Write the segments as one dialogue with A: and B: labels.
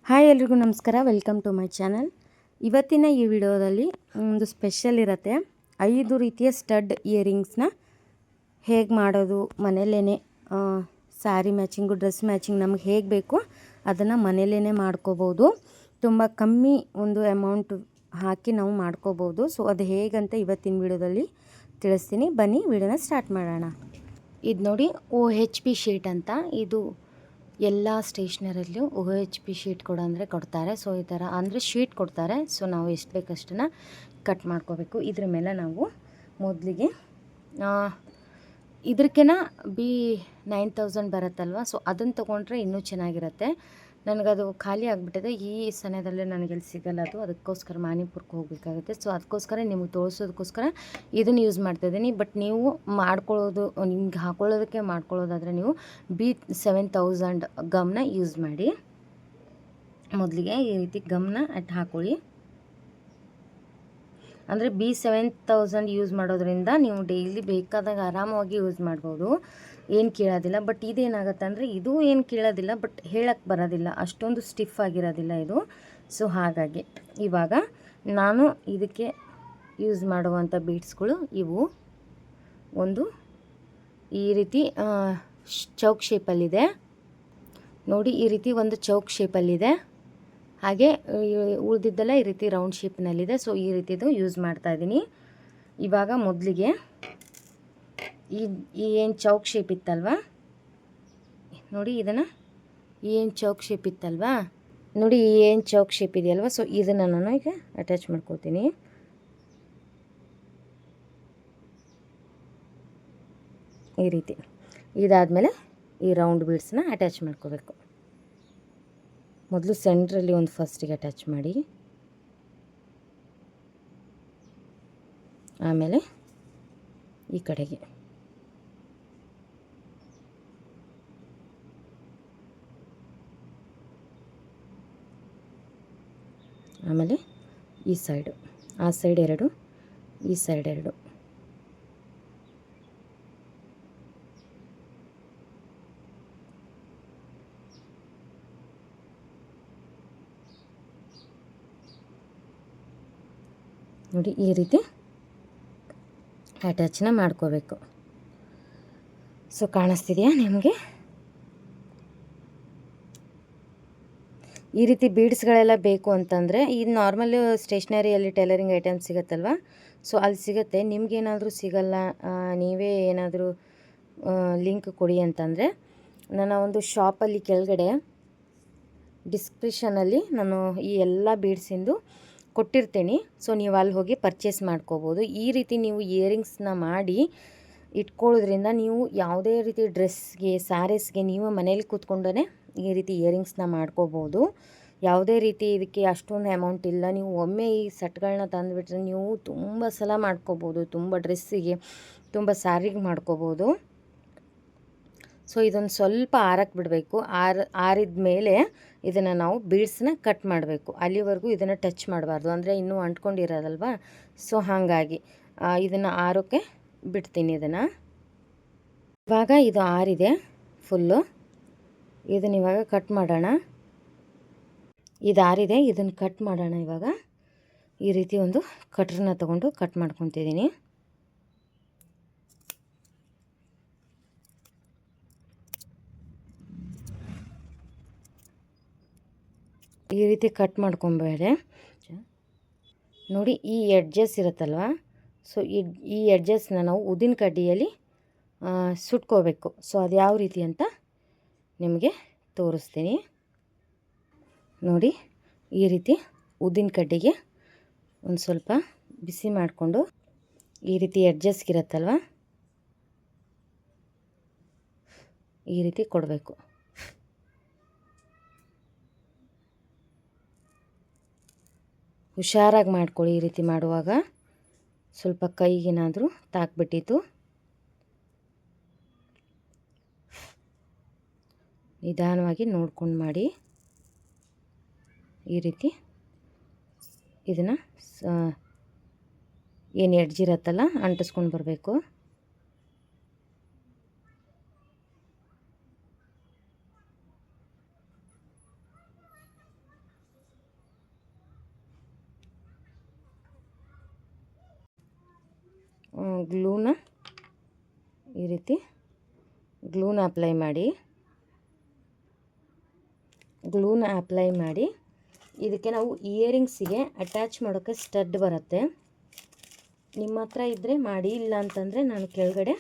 A: Hi ಎಲ್ರಿಗೂ ನಮಸ್ಕಾರ, welcome to my channel. ಇವತ್ತಿನ ಈ ವಿಡಿಯೋದಲ್ಲಿ ಒಂದು ಸ್ಪೆಷಲ್ ಇರುತ್ತೆ. 5 ರೀತಿಯ ಸ್ಟಡ್ ಇಯರಿಂಗ್ಸ್ನ ಹೇಗೆ ಮಾಡೋದು ಮನೆಯಲ್ಲೇ, ಸ್ಯಾರಿ ಮ್ಯಾಚಿಂಗು, ಡ್ರೆಸ್ ಮ್ಯಾಚಿಂಗ್ ನಮಗೆ ಹೇಗೆ ಬೇಕು ಅದನ್ನು ಮನೆಯಲ್ಲೇ ಮಾಡ್ಕೋಬೋದು. ತುಂಬ ಕಮ್ಮಿ ಒಂದು ಅಮೌಂಟ್ ಹಾಕಿ ನಾವು ಮಾಡ್ಕೋಬೋದು. ಸೊ ಅದು ಹೇಗಂತ ಇವತ್ತಿನ ವಿಡಿಯೋದಲ್ಲಿ ತಿಳಿಸ್ತೀನಿ. ಬನ್ನಿ ವಿಡಿಯೋನ ಸ್ಟಾರ್ಟ್ ಮಾಡೋಣ. ಇದು ನೋಡಿ, OHP ಶೀಟ್ ಅಂತ. ಇದು ಎಲ್ಲ ಸ್ಟೇಷ್ನರಲ್ಲೂ OHP ಶೀಟ್ ಕೊಡು ಅಂದರೆ ಕೊಡ್ತಾರೆ. ಸೊ ಈ ಥರ ಅಂದರೆ ಶೀಟ್ ಕೊಡ್ತಾರೆ. ಸೊ ನಾವು ಎಷ್ಟು ಬೇಕಷ್ಟನ್ನು ಕಟ್ ಮಾಡ್ಕೋಬೇಕು. ಇದ್ರ ಮೇಲೆ ನಾವು ಮೊದಲಿಗೆ ಇದಕ್ಕಿಂತ B9000 ಬರುತ್ತಲ್ವ, ಸೊ ಅದನ್ನು ತೊಗೊಂಡ್ರೆ ಇನ್ನೂ ಚೆನ್ನಾಗಿರುತ್ತೆ. ನನಗದು ಖಾಲಿ ಆಗಿಬಿಟ್ಟಿದೆ. ಈ ಸಮಯದಲ್ಲೇ ನನಗೆಲ್ಲಿ ಸಿಗಲ್ಲ ಅದು, ಅದಕ್ಕೋಸ್ಕರ ಮಾನಿಪುರಕ್ಕೆ ಹೋಗಬೇಕಾಗುತ್ತೆ. ಸೊ ಅದಕ್ಕೋಸ್ಕರ ನಿಮಗೆ ತೋರಿಸೋದಕ್ಕೋಸ್ಕರ ಇದನ್ನು ಯೂಸ್ ಮಾಡ್ತಾಯಿದ್ದೀನಿ. ಬಟ್ ನೀವು ಮಾಡ್ಕೊಳ್ಳೋದು, ನಿಮ್ಗೆ ಹಾಕೊಳ್ಳೋದಕ್ಕೆ ಮಾಡ್ಕೊಳ್ಳೋದಾದರೆ ನೀವು B7000 ಗಮ್ನ ಯೂಸ್ ಮಾಡಿ. ಮೊದಲಿಗೆ ಈ ರೀತಿ ಗಮ್ನ ಹಾಕ್ಕೊಳ್ಳಿ. ಅಂದರೆ B7000 ಯೂಸ್ ಮಾಡೋದ್ರಿಂದ ನೀವು ಡೈಲಿ ಬೇಕಾದಾಗ ಆರಾಮವಾಗಿ ಯೂಸ್ ಮಾಡ್ಬೋದು, ಏನು ಕೇಳೋದಿಲ್ಲ. ಬಟ್ ಇದೇನಾಗುತ್ತೆ ಅಂದರೆ ಇದು ಏನು ಕೇಳೋದಿಲ್ಲ, ಬಟ್ ಹೇಳಕ್ಕೆ ಬರೋದಿಲ್ಲ, ಅಷ್ಟೊಂದು ಸ್ಟಿಫ್ ಆಗಿರೋದಿಲ್ಲ ಇದು. ಸೊ ಹಾಗಾಗಿ ಇವಾಗ ನಾನು ಇದಕ್ಕೆ ಯೂಸ್ ಮಾಡುವಂಥ ಬೀಡ್ಸ್ಗಳು ಇವು. ಒಂದು ಈ ರೀತಿ ಚೌಕ್ ಶೇಪಲ್ಲಿದೆ ನೋಡಿ, ಈ ರೀತಿ ಒಂದು ಚೌಕ್ ಶೇಪಲ್ಲಿದೆ. ಹಾಗೆ ಉಳಿದಿದ್ದೆಲ್ಲ ಈ ರೀತಿ ರೌಂಡ್ ಶೇಪ್ನಲ್ಲಿದೆ. ಸೊ ಈ ರೀತಿದು ಯೂಸ್ ಮಾಡ್ತಾಯಿದ್ದೀನಿ. ಇವಾಗ ಮೊದಲಿಗೆ ಈ ಏನು ಚೌಕ್ ಶೇಪ್ ಇತ್ತಲ್ವ ನೋಡಿ, ಇದನ್ನು ಏನು ಚೌಕ್ ಶೇಪ್ ಇತ್ತಲ್ವಾ ನೋಡಿ, ಏನು ಚೌಕ್ ಶೇಪ್ ಇದೆಯಲ್ವ, ಸೊ ಇದನ್ನು ನಾನು ಈಗ ಅಟ್ಯಾಚ್ ಮಾಡ್ಕೋತೀನಿ. ಈ ರೀತಿ ಇದಾದಮೇಲೆ ಈ ರೌಂಡ್ ಬೀಡ್ಸ್ನ ಅಟ್ಯಾಚ್ ಮಾಡ್ಕೋಬೇಕು. ಮೊದಲು ಸೆಂಟ್ರಲ್ಲಿ ಒಂದು ಫಸ್ಟಿಗೆ ಅಟ್ಯಾಚ್ ಮಾಡಿ, ಆಮೇಲೆ ಈ ಕಡೆಗೆ, ಆಮೇಲೆ ಈ ಸೈಡು, ಆ ಸೈಡ್ 2, ಈ ಸೈಡ್ 2. ನೋಡಿ ಈ ರೀತಿ ಅಟ್ಯಾಚ್ನ ಮಾಡ್ಕೋಬೇಕು. ಸೊ ಕಾಣಿಸ್ತಿದೆಯಾ ನಿಮಗೆ? ಈ ರೀತಿ ಬೀಡ್ಸ್ಗಳೆಲ್ಲ ಬೇಕು ಅಂತಂದರೆ ಈ ನಾರ್ಮಲ್ ಸ್ಟೇಷ್ನರಿಯಲ್ಲಿ ಟೈಲರಿಂಗ್ ಐಟಮ್ಸ್ ಸಿಗುತ್ತಲ್ವ, ಸೊ ಅಲ್ಲಿ ಸಿಗುತ್ತೆ. ನಿಮಗೇನಾದರೂ ಸಿಗಲ್ಲ, ನೀವೇ ಏನಾದರೂ ಲಿಂಕ್ ಕೊಡಿ ಅಂತಂದರೆ ನನ್ನ ಒಂದು ಶಾಪಲ್ಲಿ ಕೆಳಗಡೆ ಡಿಸ್ಕ್ರಿಪ್ಷನಲ್ಲಿ ನಾನು ಈ ಎಲ್ಲ ಬೀಡ್ಸಿಂದು ಕೊಟ್ಟಿರ್ತೀನಿ. ಸೊ ನೀವು ಅಲ್ಲಿ ಹೋಗಿ ಪರ್ಚೇಸ್ ಮಾಡ್ಕೋಬೋದು. ಈ ರೀತಿ ನೀವು ಇಯರಿಂಗ್ಸ್ನ ಮಾಡಿ ಇಟ್ಕೊಳ್ಳೋದ್ರಿಂದ ನೀವು ಯಾವುದೇ ರೀತಿ ಡ್ರೆಸ್ಗೆ, ಸ್ಯಾರೀಸ್ಗೆ ನೀವು ಮನೇಲಿ ಕೂತ್ಕೊಂಡೇ ಈ ರೀತಿ ಇಯರಿಂಗ್ಸ್ನ ಮಾಡ್ಕೋಬೋದು. ಯಾವುದೇ ರೀತಿ ಇದಕ್ಕೆ ಅಷ್ಟೊಂದು ಅಮೌಂಟ್ ಇಲ್ಲ. ನೀವು ಒಮ್ಮೆ ಈ ಸೆಟ್ಗಳನ್ನ ತಂದುಬಿಟ್ರೆ ನೀವು ತುಂಬ ಸಲ ಮಾಡ್ಕೋಬೋದು. ತುಂಬ ಡ್ರೆಸ್ಸಿಗೆ, ತುಂಬ ಸ್ಯಾರಿಗೆ ಮಾಡ್ಕೋಬೋದು. ಸೊ ಇದೊಂದು ಸ್ವಲ್ಪ ಆರಕ್ಕೆ ಬಿಡಬೇಕು. ಆರಿದ ಮೇಲೆ ಇದನ್ನು ನಾವು ಬೀಡ್ಸ್ನ ಕಟ್ ಮಾಡಬೇಕು. ಅಲ್ಲಿವರೆಗೂ ಇದನ್ನು ಟಚ್ ಮಾಡಬಾರ್ದು, ಅಂದರೆ ಇನ್ನೂ ಅಂಟ್ಕೊಂಡಿರೋದಲ್ವ. ಸೊ ಹಾಗಾಗಿ ಇದನ್ನು ಆರೋಕ್ಕೆ ಬಿಡ್ತೀನಿ. ಇದನ್ನು ಇವಾಗ ಇದು ಆರಿದೆ ಫುಲ್ಲು. ಇದನ್ನು ಇವಾಗ ಕಟ್ ಮಾಡೋಣ. ಇದು ಆರಿದೆ, ಇದನ್ನು ಕಟ್ ಮಾಡೋಣ. ಇವಾಗ ಈ ರೀತಿ ಒಂದು ಕಟ್ರನ್ನ ತೊಗೊಂಡು ಕಟ್ ಮಾಡ್ಕೊತಿದ್ದೀನಿ. ಈ ರೀತಿ ಕಟ್ ಮಾಡ್ಕೊಂಬೇರೆ ನೋಡಿ, ಈ ಎಡ್ಜಸ್ ಇರುತ್ತಲ್ವ, ಸೊ ಈ ಎಡ್ಜಸ್ನ ನಾವು ಉದ್ದಿನ ಕಡ್ಡಿಯಲ್ಲಿ ಸುಟ್ಕೋಬೇಕು. ಸೊ ಅದು ಯಾವ ರೀತಿ ಅಂತ ನಿಮಗೆ ತೋರಿಸ್ತೀನಿ ನೋಡಿ. ಈ ರೀತಿ ಉದ್ದಿನ ಕಡ್ಡಿಗೆ ಒಂದು ಸ್ವಲ್ಪ ಬಿಸಿ ಮಾಡಿಕೊಂಡು ಈ ರೀತಿ ಎಡ್ಜಸ್ಗಿರುತ್ತಲ್ವ, ಈ ರೀತಿ ಕೊಡಬೇಕು. ಹುಷಾರಾಗಿ ಮಾಡ್ಕೊಳ್ಳಿ. ಈ ರೀತಿ ಮಾಡುವಾಗ ಸ್ವಲ್ಪ ಕೈಗೇನಾದರೂ ತಾಕ್ಬಿಟ್ಟಿತ್ತು, ನಿಧಾನವಾಗಿ ನೋಡ್ಕೊಂಡು ಮಾಡಿ. ಈ ರೀತಿ ಇದನ್ನು ಏನು ಎಡ್ಜಿರತ್ತಲ್ಲ ಅಂಟಿಸ್ಕೊಂಡು ಬರಬೇಕು. ಗ್ಲೂನ ಈ ರೀತಿ ಗ್ಲೂನ ಅಪ್ಲೈ ಮಾಡಿ ಇದಕ್ಕೆ ನಾವು ಇಯರಿಂಗ್ಸಿಗೆ ಅಟ್ಯಾಚ್ ಮಾಡೋಕ್ಕೆ ಸ್ಟಡ್ ಬರುತ್ತೆ. ನಿಮ್ಮ ಹತ್ರ ಇದ್ದರೆ ಮಾಡಿ, ಇಲ್ಲ ಅಂತಂದರೆ ನಾನು ಕೆಳಗಡೆ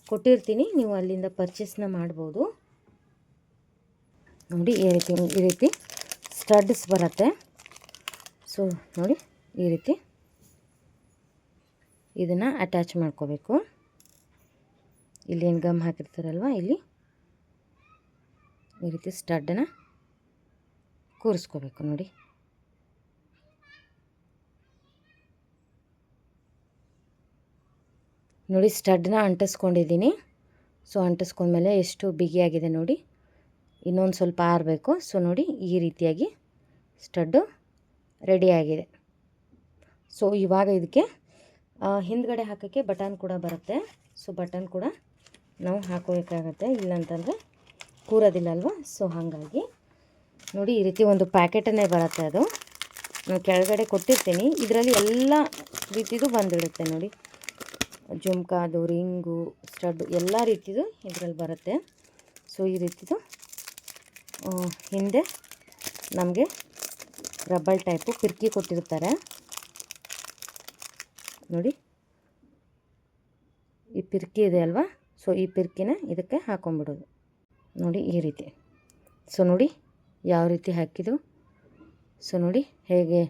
A: ಕೊಟ್ಟಿರ್ತೀನಿ, ನೀವು ಅಲ್ಲಿಂದ ಪರ್ಚೇಸ್ನ ಮಾಡ್ಬೋದು. ನೋಡಿ ಈ ರೀತಿ ಸ್ಟಡ್ಸ್ ಬರುತ್ತೆ. ಸೊ ನೋಡಿ ಈ ರೀತಿ ಇದನ್ನು ಅಟ್ಯಾಚ್ ಮಾಡ್ಕೋಬೇಕು. ಇಲ್ಲಿ ಏನು ಗಮ್ ಹಾಕಿರ್ತಾರಲ್ವ, ಇಲ್ಲಿ ಈ ರೀತಿ ಸ್ಟಡ್ಡನ್ನು ಕೂರಿಸ್ಕೋಬೇಕು. ನೋಡಿ ಸ್ಟಡ್ನ ಅಂಟಿಸ್ಕೊಂಡಿದ್ದೀನಿ. ಸೊ ಅಂಟಿಸ್ಕೊಂಡ್ಮೇಲೆ ಎಷ್ಟು ಬಿಗಿಯಾಗಿದೆ ನೋಡಿ, ಇನ್ನೊಂದು ಸ್ವಲ್ಪ ಆರಬೇಕು. ಸೊ ನೋಡಿ ಈ ರೀತಿಯಾಗಿ ಸ್ಟಡ್ಡು ರೆಡಿಯಾಗಿದೆ. ಸೊ ಇವಾಗ ಇದಕ್ಕೆ ಹಿಂದ್ಗಡೆ ಹಾಕೋಕ್ಕೆ ಬಟನ್ ಕೂಡ ಬರುತ್ತೆ. ಸೊ ಬಟನ್ ಕೂಡ ನಾವು ಹಾಕೋಬೇಕಾಗತ್ತೆ, ಇಲ್ಲಾಂತಂದರೆ ಕೂರೋದಿಲ್ಲ ಅಲ್ವಾ. ಸೊ ಹಾಗಾಗಿ ನೋಡಿ ಈ ರೀತಿ ಒಂದು ಪ್ಯಾಕೆಟನ್ನೇ ಬರುತ್ತೆ. ಅದು ನಾನು ಕೆಳಗಡೆ ಕೊಟ್ಟಿರ್ತೀನಿ. ಇದರಲ್ಲಿ ಎಲ್ಲ ರೀತಿದು ಬಂದಿಡುತ್ತೆ ನೋಡಿ, ಜುಮ್ಕಾದು, ರಿಂಗು, ಸ್ಟಡ್ಡು ಎಲ್ಲ ರೀತಿದು ಇದರಲ್ಲಿ ಬರುತ್ತೆ. ಸೊ ಈ ರೀತಿದು ಹಿಂದೆ ನಮಗೆ ರಬ್ಬರ್ ಟೈಪು ಪಿರ್ಕಿ ಕೊಟ್ಟಿರ್ತಾರೆ ನೋಡಿ, ಈ ಪಿರ್ಕಿ ಇದೆ ಅಲ್ವಾ. ಸೊ ಈ ಪಿರ್ಕಿನ ಇದಕ್ಕೆ ಹಾಕೊಂಡ್ಬಿಡೋದು ನೋಡಿ ಈ ರೀತಿ. ಸೊ ನೋಡಿ ಯಾವ ರೀತಿ ಹಾಕಿದ್ದು. ಸೊ ನೋಡಿ ಹೇಗೆ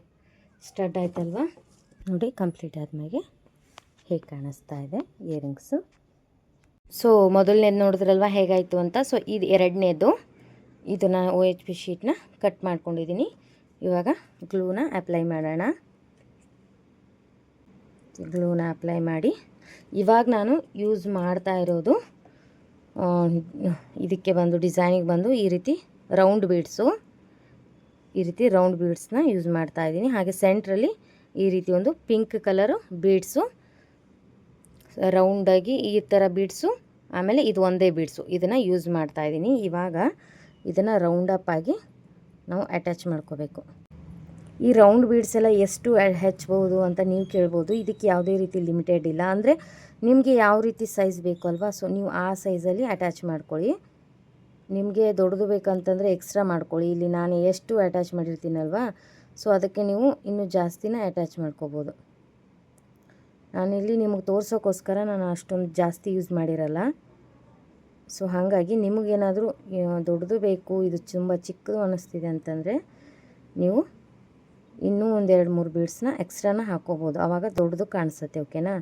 A: ಸ್ಟಡ್ ಆಯ್ತಲ್ವಾ. ನೋಡಿ ಕಂಪ್ಲೀಟ್ ಆದಮೇಲೆ ಹೇಗೆ ಕಾಣಿಸ್ತಾ ಇದೆ ಇಯರಿಂಗ್ಸು. ಸೊ ಮೊದಲನೇದು ನೋಡಿದ್ರಲ್ವ ಹೇಗಾಯಿತು ಅಂತ. ಸೊ ಇದು ಎರಡನೇದು, ಇದನ್ನು OHP ಶೀಟ್ನ ಕಟ್ ಮಾಡ್ಕೊಂಡಿದ್ದೀನಿ. ಇವಾಗ ಗ್ಲೂನ ಅಪ್ಲೈ ಮಾಡೋಣ. ಗ್ಲೂನ ಅಪ್ಲೈ ಮಾಡಿ ಇವಾಗ ನಾನು ಯೂಸ್ ಮಾಡ್ತಾ ಇರೋದು ಇದಕ್ಕೆ ಬಂದು ಡಿಸೈನಿಗೆ ಬಂದು ಈ ರೀತಿ ರೌಂಡ್ ಬೀಡ್ಸು, ಈ ರೀತಿ ರೌಂಡ್ ಬೀಡ್ಸ್ನ ಯೂಸ್ ಮಾಡ್ತಾ ಇದ್ದೀನಿ. ಹಾಗೆ ಸೆಂಟ್ರಲ್ಲಿ ಈ ರೀತಿ ಒಂದು ಪಿಂಕ್ ಕಲರು ಬೀಡ್ಸು, ರೌಂಡಾಗಿ ಈ ಥರ ಬೀಡ್ಸು, ಆಮೇಲೆ ಇದು ಒಂದೇ ಬೀಡ್ಸು, ಇದನ್ನು ಯೂಸ್ ಮಾಡ್ತಾ ಇದ್ದೀನಿ. ಇವಾಗ ಇದನ್ನು ರೌಂಡಪ್ ಆಗಿ ನಾವು ಅಟ್ಯಾಚ್ ಮಾಡ್ಕೋಬೇಕು. ಈ ರೌಂಡ್ ಬೀಡ್ಸ್ ಎಲ್ಲ ಎಷ್ಟು ಹಚ್ಬೋದು ಅಂತ ನೀವು ಕೇಳ್ಬೋದು. ಇದಕ್ಕೆ ಯಾವುದೇ ರೀತಿ ಲಿಮಿಟೆಡ್ ಇಲ್ಲ, ಅಂದರೆ ನಿಮಗೆ ಯಾವ ರೀತಿ ಸೈಜ್ ಬೇಕು ಅಲ್ವಾ. ಸೊ ನೀವು ಆ ಸೈಜಲ್ಲಿ ಅಟ್ಯಾಚ್ ಮಾಡ್ಕೊಳ್ಳಿ. ನಿಮಗೆ ದೊಡ್ಡದು ಬೇಕಂತಂದರೆ ಎಕ್ಸ್ಟ್ರಾ ಮಾಡ್ಕೊಳ್ಳಿ. ಇಲ್ಲಿ ನಾನು ಎಷ್ಟು ಅಟ್ಯಾಚ್ ಮಾಡಿರ್ತೀನಲ್ವಾ, ಸೊ ಅದಕ್ಕೆ ನೀವು ಇನ್ನೂ ಜಾಸ್ತಿನ ಅಟ್ಯಾಚ್ ಮಾಡ್ಕೋಬೋದು. ನಾನಿಲ್ಲಿ ನಿಮಗೆ ತೋರ್ಸೋಕ್ಕೋಸ್ಕರ ನಾನು ಅಷ್ಟೊಂದು ಜಾಸ್ತಿ ಯೂಸ್ ಮಾಡಿರಲ್ಲ. ಸೊ ಹಾಗಾಗಿ ನಿಮಗೇನಾದರೂ ದೊಡ್ಡದು ಬೇಕು, ಇದು ತುಂಬ ಚಿಕ್ಕದು ಅನ್ನಿಸ್ತಿದೆ ಅಂತಂದರೆ ನೀವು ಇನ್ನೂ ಒಂದು 2-3 ಬೀಡ್ಸ್ನ ಎಕ್ಸ್ಟ್ರಾನ ಹಾಕ್ಕೋಬೋದು, ಆವಾಗ ದೊಡ್ಡದು ಕಾಣಿಸುತ್ತೆ. ಓಕೆನಾ.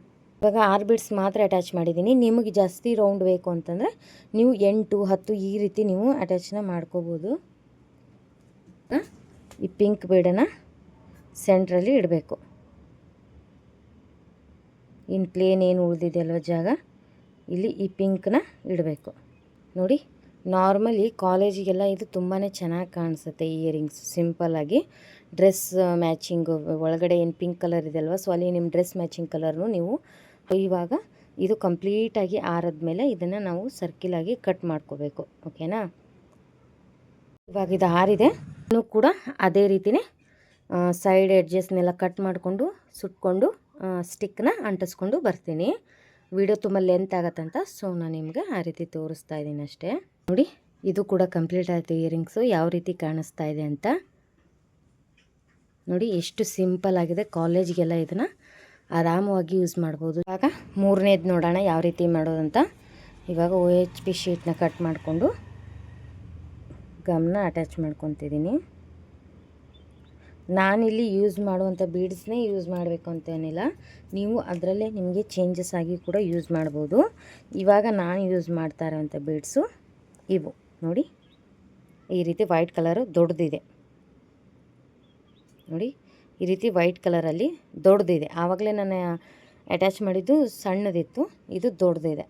A: ಇವಾಗ 6 ಬೀಡ್ಸ್ ಮಾತ್ರ ಅಟ್ಯಾಚ್ ಮಾಡಿದ್ದೀನಿ. ನಿಮಗೆ ಜಾಸ್ತಿ ರೌಂಡ್ ಬೇಕು ಅಂತಂದರೆ ನೀವು 8-10 ಈ ರೀತಿ ನೀವು ಅಟ್ಯಾಚ್ನ ಮಾಡ್ಕೋಬೋದು. ಈ ಪಿಂಕ್ ಬೀಡನ್ನು ಸೆಂಟ್ರಲ್ಲಿ ಇಡಬೇಕು. ಇನ್ನು ಪ್ಲೇನ್ ಏನು ಉಳಿದಿದೆಯಲ್ವ ಜಾಗ, ಇಲ್ಲಿ ಈ ಪಿಂಕ್ನ ಇಡಬೇಕು ನೋಡಿ. ನಾರ್ಮಲಿ ಕಾಲೇಜಿಗೆಲ್ಲ ಇದು ತುಂಬಾ ಚೆನ್ನಾಗಿ ಕಾಣಿಸುತ್ತೆ ಇಯರಿಂಗ್ಸ್. ಸಿಂಪಲ್ಲಾಗಿ ಡ್ರೆಸ್ ಮ್ಯಾಚಿಂಗು ಒಳಗಡೆ ಏನು ಪಿಂಕ್ ಕಲರ್ ಇದೆ ಅಲ್ವ, ಸೊ ಅಲ್ಲಿ ನಿಮ್ಮ ಡ್ರೆಸ್ ಮ್ಯಾಚಿಂಗ್ ಕಲರ್ನು ನೀವು ಇವಾಗ ಇದು ಕಂಪ್ಲೀಟಾಗಿ ಆರಿದ್ಮೇಲೆ ಇದನ್ನು ನಾವು ಸರ್ಕಿಲಾಗಿ ಕಟ್ ಮಾಡ್ಕೋಬೇಕು. ಓಕೆನಾ. ಇವಾಗ ಇದು ಆರಿದೆ, ಇನ್ನೂ ಕೂಡ ಅದೇ ರೀತಿಯೇ ಸೈಡ್ ಎಡ್ಜಸ್ನೆಲ್ಲ ಕಟ್ ಮಾಡಿಕೊಂಡು ಸುಟ್ಕೊಂಡು ಸ್ಟಿಕ್ನ ಅಂಟಿಸ್ಕೊಂಡು ಬರ್ತೀನಿ. ವಿಡಿಯೋ ತುಂಬ ಲೆಂತ್ ಆಗತ್ತಂತ ಸೊ ನಾನು ನಿಮಗೆ ಆ ರೀತಿ ತೋರಿಸ್ತಾ ಇದ್ದೀನಿ ಅಷ್ಟೇ. ನೋಡಿ ಇದು ಕೂಡ ಕಂಪ್ಲೀಟ್ ಆಯಿತು ಇಯರಿಂಗ್ಸು, ಯಾವ ರೀತಿ ಕಾಣಿಸ್ತಾ ಇದೆ ಅಂತ ನೋಡಿ. ಎಷ್ಟು ಸಿಂಪಲ್ ಆಗಿದೆ. ಕಾಲೇಜ್ಗೆಲ್ಲ ಇದನ್ನು ಆರಾಮವಾಗಿ ಯೂಸ್ ಮಾಡ್ಬೋದು. ಇವಾಗ ಮೂರನೇದು ನೋಡೋಣ ಯಾವ ರೀತಿ ಮಾಡೋದಂತ. ಇವಾಗ OHP ಶೀಟ್ನ ಕಟ್ ಮಾಡಿಕೊಂಡು ಗಮ್ನ ಅಟ್ಯಾಚ್ ಮಾಡ್ಕೊತಿದ್ದೀನಿ. ನಾನಿಲ್ಲಿ ಯೂಸ್ ಮಾಡುವಂಥ ಬೀಡ್ಸ್ನೇ ಯೂಸ್ ಮಾಡಬೇಕು ಅಂತೇನಿಲ್ಲ, ನೀವು ಅದರಲ್ಲೇ ನಿಮಗೆ ಚೇಂಜಸ್ ಆಗಿ ಕೂಡ ಯೂಸ್ ಮಾಡ್ಬೋದು. ಇವಾಗ ನಾನು ಯೂಸ್ ಮಾಡ್ತಾ ಇರೋವಂಥ ಬೀಡ್ಸು ಇವು ನೋಡಿ, ಈ ರೀತಿ ವೈಟ್ ಕಲರು ದೊಡ್ಡದಿದೆ ನೋಡಿ, ಈ ರೀತಿ ವೈಟ್ ಕಲರಲ್ಲಿ ದೊಡ್ಡದಿದೆ. ಆವಾಗಲೇ ನಾನು ಅಟ್ಯಾಚ್ ಮಾಡಿದ್ದು ಸಣ್ಣದಿತ್ತು, ಇದು ದೊಡ್ಡದಿದೆ.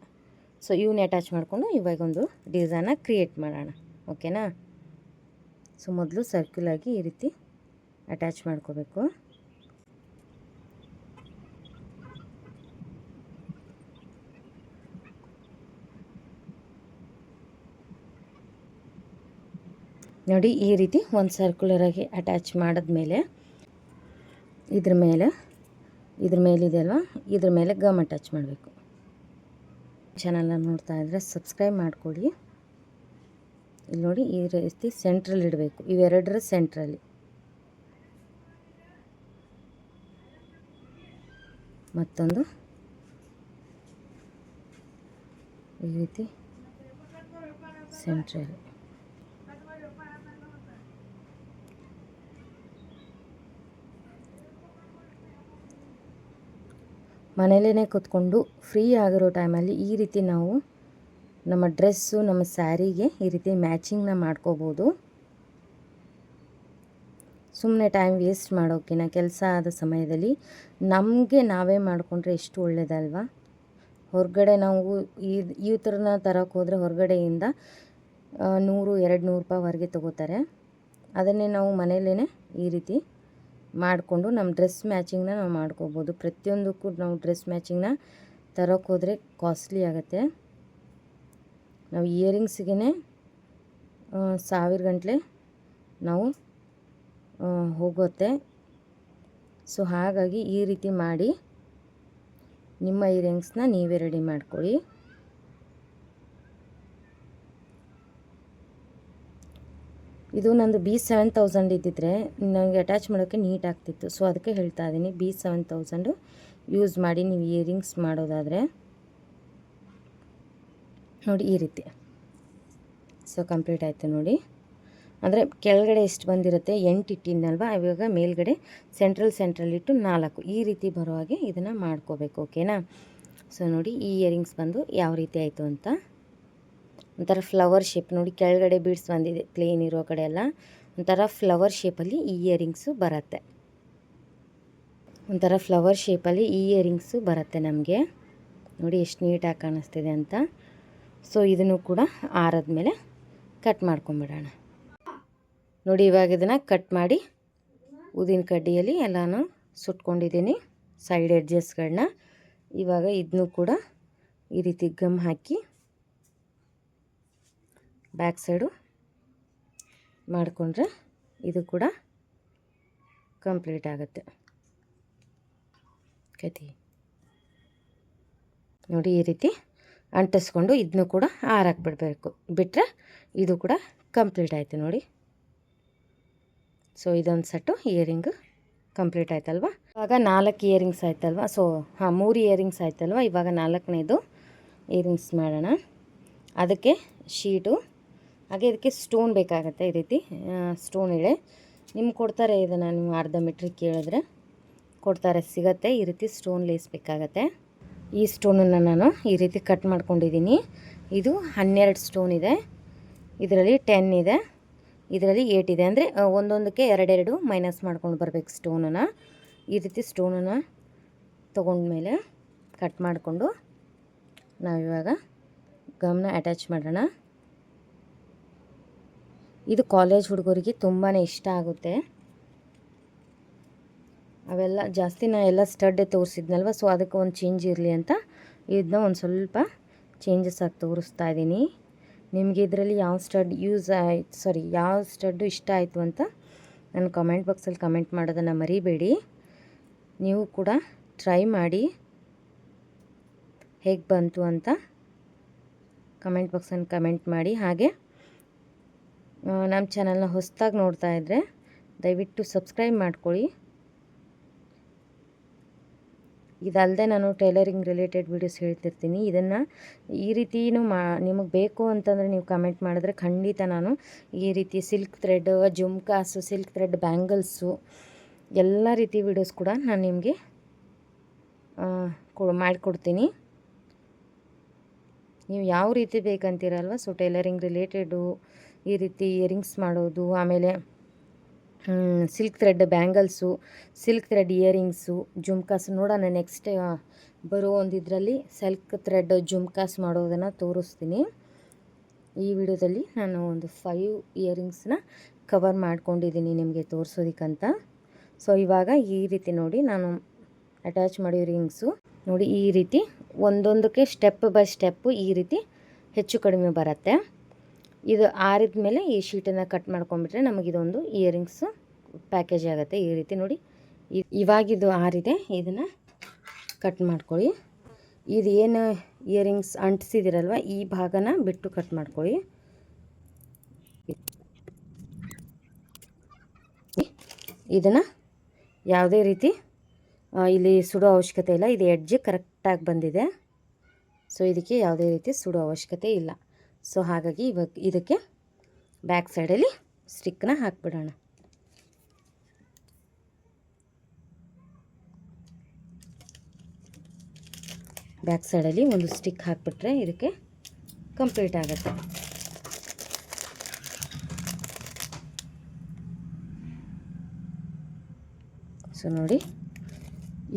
A: ಸೊ ಇವನ್ನ ಅಟ್ಯಾಚ್ ಮಾಡಿಕೊಂಡು ಇವಾಗ ಒಂದು ಡಿಸೈನ ಕ್ರಿಯೇಟ್ ಮಾಡೋಣ. ಓಕೆನಾ. ಸೊ ಮೊದಲು ಸರ್ಕ್ಯುಲಾಗಿ ಈ ರೀತಿ ಅಟ್ಯಾಚ್ ಮಾಡ್ಕೋಬೇಕು. ನೋಡಿ ಈ ರೀತಿ ಒಂದು ಸರ್ಕ್ಯುಲರಾಗಿ ಅಟ್ಯಾಚ್ ಮಾಡಿದ್ಮೇಲೆ ಇದ್ರ ಮೇಲೆ ಇದ್ರ ಮೇಲಿದೆ ಅಲ್ವಾ, ಇದ್ರ ಮೇಲೆ ಗಮ್ ಅಟ್ಯಾಚ್ ಮಾಡಬೇಕು. ಚಾನಲ್ನ ನೋಡ್ತಾ ಇದ್ದರೆ ಸಬ್ಸ್ಕ್ರೈಬ್ ಮಾಡ್ಕೊಳ್ಳಿ. ಇಲ್ಲಿ ನೋಡಿ ಈ ರೀತಿ ಸೆಂಟ್ರಲ್ಲಿ ಇಡಬೇಕು, ಇವೆರಡರ ಸೆಂಟ್ರಲ್ಲಿ. ಮತ್ತೊಂದು ಈ ರೀತಿ ಸೆಂಟ್ರಲ್ಲಿ. ಮನೇಲೇ ಕೂತ್ಕೊಂಡು ಫ್ರೀ ಆಗಿರೋ ಟೈಮಲ್ಲಿ ಈ ರೀತಿ ನಾವು ನಮ್ಮ ಡ್ರೆಸ್ಸು, ನಮ್ಮ ಸ್ಯಾರಿಗೆ ಈ ರೀತಿ ಮ್ಯಾಚಿಂಗ್ನ ಮಾಡ್ಕೋಬೋದು. ಸುಮ್ಮನೆ ಟೈಮ್ ವೇಸ್ಟ್ ಮಾಡೋಕ್ಕಿಂತ ಕೆಲಸ ಆದ ಸಮಯದಲ್ಲಿ ನಮಗೆ ನಾವೇ ಮಾಡಿಕೊಂಡ್ರೆ ಎಷ್ಟು ಒಳ್ಳೆಯದಲ್ವಾ. ಹೊರಗಡೆ ನಾವು ಈ ಥರನ ತರೋಕ್ಕೆ ಹೋದರೆ ಹೊರಗಡೆಯಿಂದ 100-200 ರೂಪಾಯಿವರೆಗೆ ತೊಗೋತಾರೆ. ಅದನ್ನೇ ನಾವು ಮನೇಲೇ ಈ ರೀತಿ ಮಾಡಿಕೊಂಡು ನಮ್ಮ ಡ್ರೆಸ್ ಮ್ಯಾಚಿಂಗ್ನ ನಾವು ಮಾಡ್ಕೋಬೋದು. ಪ್ರತಿಯೊಂದಕ್ಕೂ ನಾವು ಡ್ರೆಸ್ ಮ್ಯಾಚಿಂಗ್ನ ತರೋಕ್ಕೆ ಹೋದರೆ ಕಾಸ್ಟ್ಲಿ ಆಗುತ್ತೆ. ನಾವು ಇಯರಿಂಗ್ಸ್ಗೆ 1000 ಗಂಟಲೆ ನಾವು ಹೋಗುತ್ತೆ. ಸೊ ಹಾಗಾಗಿ ಈ ರೀತಿ ಮಾಡಿ ನಿಮ್ಮ ಇಯರಿಂಗ್ಸ್ನ ನೀವೇ ರೆಡಿ ಮಾಡ್ಕೊಳ್ಳಿ. ಇದು ನಂದು B7000 ಇದ್ದಿದ್ರೆ ನನಗೆ ಅಟ್ಯಾಚ್ ಮಾಡೋಕ್ಕೆ ನೀಟ್ ಆಗ್ತಿತ್ತು. ಸೊ ಅದಕ್ಕೆ ಹೇಳ್ತಾ ಇದ್ದೀನಿ, B7000 ಯೂಸ್ ಮಾಡಿ ನೀವು ಇಯರಿಂಗ್ಸ್ ಮಾಡೋದಾದರೆ. ನೋಡಿ ಈ ರೀತಿ. ಸೊ ಕಂಪ್ಲೀಟ್ ಆಯಿತು ನೋಡಿ. ಅಂದರೆ ಕೆಳಗಡೆ ಎಷ್ಟು ಬಂದಿರುತ್ತೆ 8 ಇಟ್ಟಿನಲ್ವ, ಇವಾಗ ಮೇಲ್ಗಡೆ ಸೆಂಟ್ರಲ್ ಇಟ್ಟು 4 ಈ ರೀತಿ ಬರೋ ಹಾಗೆ ಇದನ್ನು ಮಾಡ್ಕೋಬೇಕು. ಓಕೆನಾ. ಸೊ ನೋಡಿ ಈ ಇಯರಿಂಗ್ಸ್ ಬಂದು ಯಾವ ರೀತಿ ಆಯಿತು ಅಂತ. ಒಂಥರ ಫ್ಲವರ್ ಶೇಪ್ ನೋಡಿ, ಕೆಳಗಡೆ ಬೀಡ್ಸ್ ಬಂದಿದೆ, ಪ್ಲೇನ್ ಇರೋ ಕಡೆ ಎಲ್ಲ ಒಂಥರ ಫ್ಲವರ್ ಶೇಪಲ್ಲಿ ಈ ಇಯರಿಂಗ್ಸು ಬರುತ್ತೆ. ಒಂಥರ ಫ್ಲವರ್ ಶೇಪಲ್ಲಿ ಈ ಇಯರಿಂಗ್ಸು ಬರುತ್ತೆ ನಮಗೆ. ನೋಡಿ ಎಷ್ಟು ನೀಟಾಗಿ ಕಾಣಿಸ್ತಿದೆ ಅಂತ. ಸೊ ಇದನ್ನು ಕೂಡ ಆರದ್ಮೇಲೆ ಕಟ್ ಮಾಡ್ಕೊಂಬಿಡೋಣ. ನೋಡಿ ಇವಾಗ ಇದನ್ನು ಕಟ್ ಮಾಡಿ ಊದಿನ ಕಡ್ಡಿಯಲ್ಲಿ ಎಲ್ಲನೂ ಸುಟ್ಕೊಂಡಿದ್ದೀನಿ ಸೈಡ್ ಎಡ್ಜಸ್ಗಳನ್ನ. ಇವಾಗ ಇದನ್ನು ಕೂಡ ಈ ರೀತಿ ಗಮ್ ಹಾಕಿ ಬ್ಯಾಕ್ ಸೈಡು ಮಾಡಿಕೊಂಡ್ರೆ ಇದು ಕೂಡ ಕಂಪ್ಲೀಟ್ ಆಗುತ್ತೆ. ಕತಿ ನೋಡಿ ಈ ರೀತಿ ಅಂಟಿಸ್ಕೊಂಡು ಇದನ್ನು ಕೂಡ ಆರಾಕ್ಬಿಡಬೇಕು. ಬಿಟ್ಟರೆ ಇದು ಕೂಡ ಕಂಪ್ಲೀಟ್ ಆಯಿತು ನೋಡಿ. ಸೊ ಇದೊಂದು ಸೆಟ್ಟು ಇಯರಿಂಗು ಕಂಪ್ಲೀಟ್ ಆಯ್ತಲ್ವ. ಇವಾಗ 4 ಇಯರಿಂಗ್ಸ್ ಆಯ್ತಲ್ವ. ಸೊ 3 ಇಯರಿಂಗ್ಸ್ ಆಯ್ತಲ್ವ. ಇವಾಗ 4ನೇದು ಇಯರಿಂಗ್ಸ್ ಮಾಡೋಣ. ಅದಕ್ಕೆ ಶೀಟು, ಹಾಗೆ ಇದಕ್ಕೆ ಸ್ಟೋನ್ ಬೇಕಾಗುತ್ತೆ. ಈ ರೀತಿ ಸ್ಟೋನ್ ಇದೆ, ನಿಮ್ಗೆ ಕೊಡ್ತಾರೆ. ಇದನ್ನು ನೀವು ಅರ್ಧ ಮೀಟ್ರಿಗೆ ಕೇಳಿದ್ರೆ ಕೊಡ್ತಾರೆ, ಸಿಗತ್ತೆ. ಈ ರೀತಿ ಸ್ಟೋನ್ ಲೇಸ್ ಬೇಕಾಗತ್ತೆ. ಈ ಸ್ಟೋನನ್ನು ನಾನು ಈ ರೀತಿ ಕಟ್ ಮಾಡ್ಕೊಂಡಿದ್ದೀನಿ. ಇದು 12 ಸ್ಟೋನ್ ಇದೆ, ಇದರಲ್ಲಿ 10 ಇದೆ, ಇದರಲ್ಲಿ 8 ಇದೆ. ಅಂದರೆ ಒಂದೊಂದಕ್ಕೆ 2 ಮೈನಸ್ ಮಾಡ್ಕೊಂಡು ಬರಬೇಕು ಸ್ಟೋನನ್ನು. ಈ ರೀತಿ ಸ್ಟೋನನ್ನು ತೊಗೊಂಡ್ಮೇಲೆ ಕಟ್ ಮಾಡಿಕೊಂಡು ನಾವಿವಾಗ ಗಮ್ನ ಅಟ್ಯಾಚ್ ಮಾಡೋಣ. ಇದು ಕಾಲೇಜ್ ಹುಡುಗರಿಗೆ ತುಂಬಾ ಇಷ್ಟ ಆಗುತ್ತೆ. ಅವೆಲ್ಲ ಜಾಸ್ತಿ ನಾ ಎಲ್ಲ ಸ್ಟಡ್ಡೇ ತೋರಿಸಿದ್ನಲ್ವ. ಸೊ ಅದಕ್ಕೆ ಒಂದು ಚೇಂಜ್ ಇರಲಿ ಅಂತ ಇದನ್ನ ಒಂದು ಸ್ವಲ್ಪ ಚೇಂಜಸ್ ಆಗಿ ತೋರಿಸ್ತಾ ಇದ್ದೀನಿ. ನಿಮಗೆ ಇದರಲ್ಲಿ ಯಾವ ಸ್ಟಡ್ ಯಾವ ಸ್ಟಡ್ಡು ಇಷ್ಟ ಆಯಿತು ಅಂತ ನನ್ನ ಕಮೆಂಟ್ ಬಾಕ್ಸಲ್ಲಿ ಕಮೆಂಟ್ ಮಾಡೋದನ್ನು ಮರಿಬೇಡಿ. ನೀವು ಕೂಡ ಟ್ರೈ ಮಾಡಿ ಹೇಗೆ ಬಂತು ಅಂತ ಕಮೆಂಟ್ ಬಾಕ್ಸಲ್ಲಿ ಕಮೆಂಟ್ ಮಾಡಿ. ಹಾಗೆ ನಮ್ಮ ಚಾನಲ್ನ ಹೊಸದಾಗಿ ನೋಡ್ತಾ ಇದ್ದರೆ ದಯವಿಟ್ಟು ಸಬ್ಸ್ಕ್ರೈಬ್ ಮಾಡ್ಕೊಳ್ಳಿ. ಇದಲ್ಲದೆ ನಾನು ಟೈಲರಿಂಗ್ ರಿಲೇಟೆಡ್ ವೀಡಿಯೋಸ್ ಹೇಳ್ತಿರ್ತೀನಿ. ಇದನ್ನು ಈ ರೀತಿಯೂ ನಿಮಗೆ ಬೇಕು ಅಂತಂದರೆ ನೀವು ಕಮೆಂಟ್ ಮಾಡಿದ್ರೆ ಖಂಡಿತ ನಾನು ಈ ರೀತಿ silk thread, jhumkas, silk thread bangles ಎಲ್ಲ ರೀತಿ ವೀಡಿಯೋಸ್ ಕೂಡ ನಾನು ನಿಮಗೆ ಮಾಡಿಕೊಡ್ತೀನಿ. ನೀವು ಯಾವ ರೀತಿ ಬೇಕಂತೀರಲ್ವ. ಸೊ ಟೈಲರಿಂಗ್ ರಿಲೇಟೆಡು ಈ ರೀತಿ ಇಯರಿಂಗ್ಸ್ ಮಾಡೋದು, ಆಮೇಲೆ silk thread bangles, silk thread earrings, jhumkas ನೋಡೋಣ ನೆಕ್ಸ್ಟ್ ಬರೋ ಒಂದು ಇದರಲ್ಲಿ ಸಿಲ್ಕ್ ಥ್ರೆಡ್ ಜುಮ್ಕಾಸ್ ಮಾಡೋದನ್ನು ತೋರಿಸ್ತೀನಿ. ಈ ವಿಡಿಯೋದಲ್ಲಿ ನಾನು ಒಂದು 5 ಇಯರಿಂಗ್ಸ್ನ ಕವರ್ ಮಾಡ್ಕೊಂಡಿದ್ದೀನಿ ನಿಮಗೆ ತೋರಿಸೋದಕ್ಕಂತ. ಸೊ ಇವಾಗ ಈ ರೀತಿ ನೋಡಿ ನಾನು ಅಟ್ಯಾಚ್ ಮಾಡಿರೋ ರಿಂಗ್ಸು ನೋಡಿ ಈ ರೀತಿ ಒಂದೊಂದಕ್ಕೆ ಸ್ಟೆಪ್ ಬೈ ಸ್ಟೆಪ್ಪು ಈ ರೀತಿ ಹೆಚ್ಚು ಕಡಿಮೆ ಬರುತ್ತೆ. ಇದು ಆರಿದ ಮೇಲೆ ಈ ಶೀಟನ್ನು ಕಟ್ ಮಾಡ್ಕೊಂಡ್ಬಿಟ್ರೆ ನಮಗಿದೊಂದು ಇಯರಿಂಗ್ಸ್ ಪ್ಯಾಕೇಜ್ ಆಗುತ್ತೆ. ಈ ರೀತಿ ನೋಡಿ ಇವಾಗಿದು ಆರಿದೆ, ಇದನ್ನು ಕಟ್ ಮಾಡ್ಕೊಳ್ಳಿ. ಇದು ಏನು ಇಯರಿಂಗ್ಸ್ ಅಂಟಿಸಿದಿರಲ್ವ ಈ ಭಾಗನ ಬಿಟ್ಟು ಕಟ್ ಮಾಡ್ಕೊಳ್ಳಿ. ಇದನ್ನು ಯಾವುದೇ ರೀತಿ ಇಲ್ಲಿ ಸುಡೋ ಅವಶ್ಯಕತೆ ಇಲ್ಲ. ಇದು ಎಡ್ಜ್ ಕರೆಕ್ಟಾಗಿ ಬಂದಿದೆ. ಸೊ ಇದಕ್ಕೆ ಯಾವುದೇ ರೀತಿ ಸುಡೋ ಅವಶ್ಯಕತೆ ಇಲ್ಲ. ಸೊ ಹಾಗಾಗಿ ಇವಾಗ ಇದಕ್ಕೆ ಬ್ಯಾಕ್ ಸೈಡಲ್ಲಿ ಸ್ಟಿಕ್ಕನ್ನ ಹಾಕಿಬಿಡೋಣ. ಬ್ಯಾಕ್ ಸೈಡಲ್ಲಿ ಒಂದು ಸ್ಟಿಕ್ ಹಾಕಿಬಿಟ್ರೆ ಇದಕ್ಕೆ ಕಂಪ್ಲೀಟ್ ಆಗುತ್ತೆ. ಸೊ ನೋಡಿ,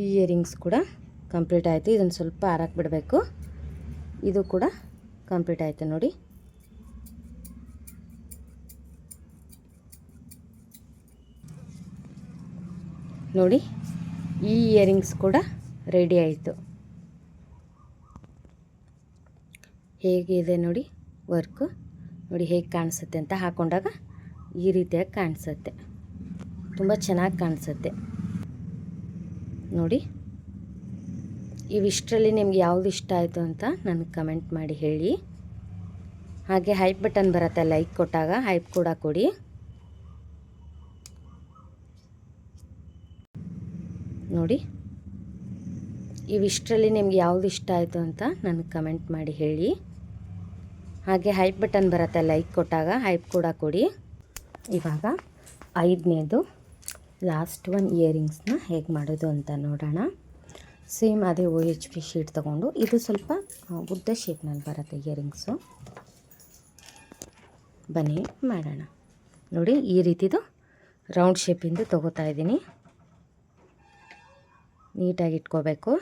A: ಈ ಇಯರಿಂಗ್ಸ್ ಕೂಡ ಕಂಪ್ಲೀಟ್ ಆಯಿತು. ಇದನ್ನು ಸ್ವಲ್ಪ ಆರಕ್ಕೆ ಬಿಡಬೇಕು. ಇದು ಕೂಡ ಕಂಪ್ಲೀಟ್ ಆಯಿತು ನೋಡಿ. ನೋಡಿ, ಈ ಇಯರಿಂಗ್ಸ್ ಕೂಡ ರೆಡಿ ಆಯಿತು. ಹೇಗಿದೆ ನೋಡಿ ವರ್ಕು, ನೋಡಿ ಹೇಗೆ ಕಾಣಿಸುತ್ತೆ ಅಂತ. ಹಾಕ್ಕೊಂಡಾಗ ಈ ರೀತಿಯಾಗಿ ಕಾಣಿಸುತ್ತೆ, ತುಂಬ ಚೆನ್ನಾಗಿ ಕಾಣಿಸುತ್ತೆ ನೋಡಿ. ಇವಿಷ್ಟರಲ್ಲಿ ನಿಮ್ಗೆ ಯಾವುದು ಇಷ್ಟ ಆಯಿತು ಅಂತ ನನಗೆ ಕಮೆಂಟ್ ಮಾಡಿ ಹೇಳಿ. ಹಾಗೆ ಹೈಪ್ ಬಟನ್ ಬರುತ್ತೆ, ಲೈಕ್ ಕೊಟ್ಟಾಗ ಹೈಪ್ ಕೂಡ ಕೊಡಿ. ನೋಡಿ, ಇವಿಷ್ಟರಲ್ಲಿ ನಿಮ್ಗೆ ಯಾವುದು ಇಷ್ಟ ಆಯಿತು ಅಂತ ನನಗೆ ಕಮೆಂಟ್ ಮಾಡಿ ಹೇಳಿ. ಹಾಗೆ ಹೈಪ್ ಬಟನ್ ಬರುತ್ತೆ, ಲೈಕ್ ಕೊಟ್ಟಾಗ ಹೈಪ್ ಕೂಡ ಕೊಡಿ. ಇವಾಗ 5ನೇದು ಲಾಸ್ಟ್ ಒನ್ ಇಯರಿಂಗ್ಸ್ನ ಹೇಗೆ ಮಾಡೋದು ಅಂತ ನೋಡೋಣ. ಸೇಮ್ ಅದೇ OHP ಶೀಟ್ ತೊಗೊಂಡು, ಇದು ಸ್ವಲ್ಪ ಉದ್ದ ಶೇಪ್ನಲ್ಲಿ ಬರುತ್ತೆ ಇಯರಿಂಗ್ಸು. ಬನ್ನಿ ಮಾಡೋಣ. ನೋಡಿ, ಈ ರೀತಿದು ರೌಂಡ್ ಶೇಪಿಂದು ತೊಗೋತಾ ಇದ್ದೀನಿ. ನೀಟಾಗಿ ಇಟ್ಕೋಬೇಕು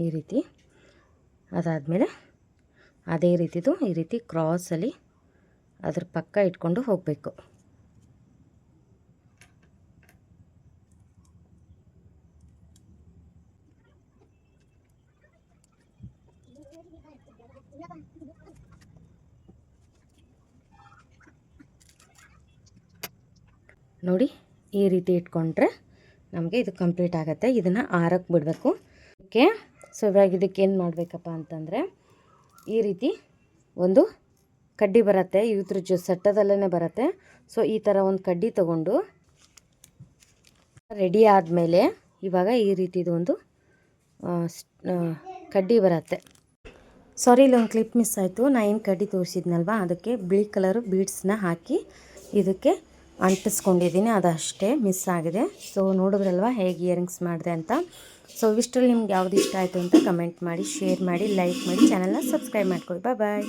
A: ಈ ರೀತಿ. ಅದಾದಮೇಲೆ ಅದೇ ರೀತಿದು ಈ ರೀತಿ ಕ್ರಾಸಲ್ಲಿ ಅದ್ರ ಪಕ್ಕ ಇಟ್ಕೊಂಡು ಹೋಗಬೇಕು. ನೋಡಿ, ಈ ರೀತಿ ಇಟ್ಕೊಂಡ್ರೆ ನಮಗೆ ಇದು ಕಂಪ್ಲೀಟ್ ಆಗುತ್ತೆ. ಇದನ್ನು ಆರಕ್ಕೆ ಬಿಡಬೇಕು. ಓಕೆ, ಸೊ ಇವಾಗ ಇದಕ್ಕೆ ಏನು ಮಾಡಬೇಕಪ್ಪ ಅಂತಂದರೆ, ಈ ರೀತಿ ಒಂದು ಕಡ್ಡಿ ಬರುತ್ತೆ, ಇದ್ರ ಸಟ್ಟದಲ್ಲೇ ಬರುತ್ತೆ. ಸೊ ಈ ಥರ ಒಂದು ಕಡ್ಡಿ ತೊಗೊಂಡು ರೆಡಿ ಆದಮೇಲೆ ಇವಾಗ ಈ ರೀತಿದು ಒಂದು ಕಡ್ಡಿ ಬರುತ್ತೆ. ಸಾರಿ, ಇಲ್ಲೊಂದು ಕ್ಲಿಪ್ ಮಿಸ್ ಆಯಿತು. ನಾನು ಏನು ಕಡ್ಡಿ ತೋರಿಸಿದ್ನಲ್ವ, ಅದಕ್ಕೆ ಬಿಳಿ ಕಲರು ಬೀಡ್ಸ್ನ ಹಾಕಿ ಇದಕ್ಕೆ ಅಂಟಿಸ್ಕೊಂಡಿದ್ದೀನಿ, ಅದಷ್ಟೇ ಮಿಸ್ ಆಗಿದೆ. ಸೊ ನೋಡಿದ್ರಲ್ವ ಹೇಗೆ ಇಯರಿಂಗ್ಸ್ ಮಾಡಿದೆ ಅಂತ. ಸೊ ಇಷ್ಟರಲ್ಲಿ ನಿಮ್ಗೆ ಯಾವುದು ಇಷ್ಟ ಆಯಿತು ಅಂತ ಕಮೆಂಟ್ ಮಾಡಿ, ಶೇರ್ ಮಾಡಿ, ಲೈಕ್ ಮಾಡಿ, ಚಾನಲ್ನ ಸಬ್ಸ್ಕ್ರೈಬ್ ಮಾಡ್ಕೊಳ್ಳಿ. ಬಾಯ್.